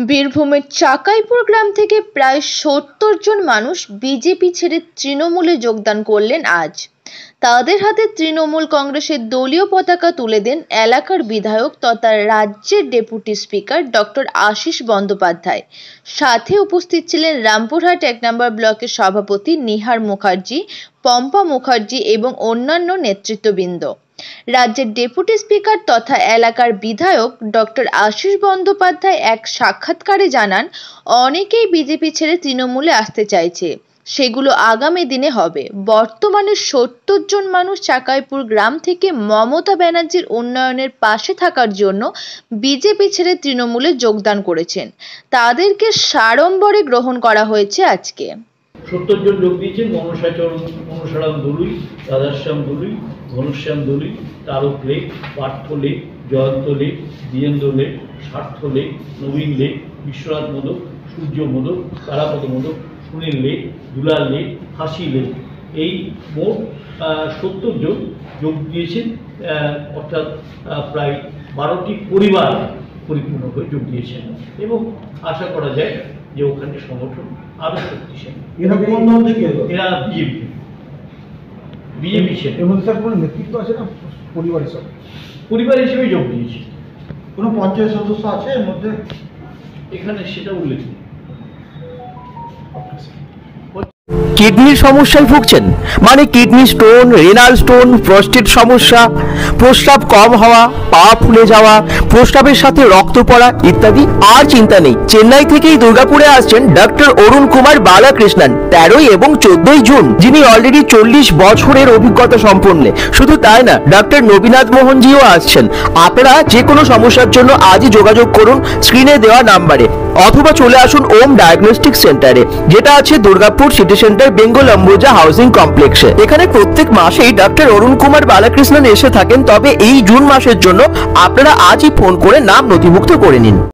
বীরভূমের চাকাইপুর গ্রাম থেকে প্রায় ৭০ জন মানুষ বিজেপি ছেড়ে তৃণমূলে যোগদান করলেন আজ। তাদের হাতে তৃণমূল কংগ্রেসের দলীয় পতাকা তুলে দেন এলাকার বিধায়ক তথা রাজ্যের deputy speaker doctor Ashis Bandyopadhyay. সাথে উপস্থিত ছিলেন রামপুরহাট ১ নম্বর ব্লকের সভাপতি নিহার মুখার্জি, পম্পা মুখার্জি এবং অন্যান্য নেতৃত্ববৃন্দ। রাজ্যের ডেপুটি স্পিকার তথা এলাকার বিধায়ক ডক্টর আশিস বন্দ্যোপাধ্যায় এক সাক্ষাৎকারে জানান, অনেকেই বিজেপি ছেড়ে তৃণমূলে আসতে চাইছে, সেগুলো আগামী দিনে হবে। বর্তমানে ৭০ জন মানুষ চাকাইপুর গ্রাম থেকে মমতা ব্যানার্জির উন্নয়নের পাশে থাকার জন্য বিজেপি ছেড়ে তৃণমূলে যোগদান করেছেন। তাদেরকে সাড়ম্বরে গ্রহণ করা হয়েছে আজকে। ৭০ জন যোগ দিয়েছেন। মনসারাম দলুই, রাধাশ্যাম দলুই, ঘনশ্যাম দলুই, তারক লেক, পার্থ লেক, জয়ন্ত লেক, বীরেন্দ্র লেক, স্বার্থ লেক, নবীন লেক, বিশ্বনাথ মোদক, সূর্য মোদক, তারাপদ মোদক, সুনীল লেক, দুলাল লেক, হাসি লেক, এই মোট ৭০ জন যোগ দিয়েছেন। অর্থাৎ প্রায় ১২টি পরিবার পরিপূর্ণ হয়ে যোগ দিয়েছেন এবং আশা করা যায় যে ওখানে সংগঠন আরো শক্তিশালী। এরা কোন দল থেকে? এরা বিজেপি ছিল। এর মধ্যে কোনো নেতৃত্ব আছে না? পরিবার হিসেবে যোগ দিয়েছে। কোনো পঞ্চায়েত সদস্য আছে এর মধ্যে? এখানে সেটা উল্লেখ নেই। কিডনির সমস্যায় ভুগছেন, মানে kidney stone, renal stone, prostate সমস্যা, প্রস্রাব কম হওয়া, পা ফুলে যাওয়া, প্রস্রাবের সাথে রক্ত পড়া ইত্যাদি? আর চিন্তা নেই। চেন্নাই থেকেই দুর্গাপুরে আসছেন ডক্টর অরুণ কুমার বালাকৃষ্ণন 13 এবং 14 জুন, যিনি অলরেডি 40 বছরের অভিজ্ঞতা সম্পন্ন। শুধু তাই না, ডক্টর নবীনাথ মোহনজিও আসছেন। আপনারা যে কোনো সমস্যার জন্য আজই যোগাযোগ করুন স্ক্রিনে দেওয়া নাম্বারে, অথবা চলে আসুন ওম ডায়াগনস্টিক সেন্টারে, যেটা আছে Durgapur city centre, Bengal Ambuja housing কমপ্লেক্সে। এখানে প্রত্যেক মাসেই ডক্টর অরুণ কুমার বালাকৃষ্ণন এসে থাকেন। তবে এই জুন মাসের জন্য আপনারা আজই ফোন করে নাম নথিভুক্ত করে নিন।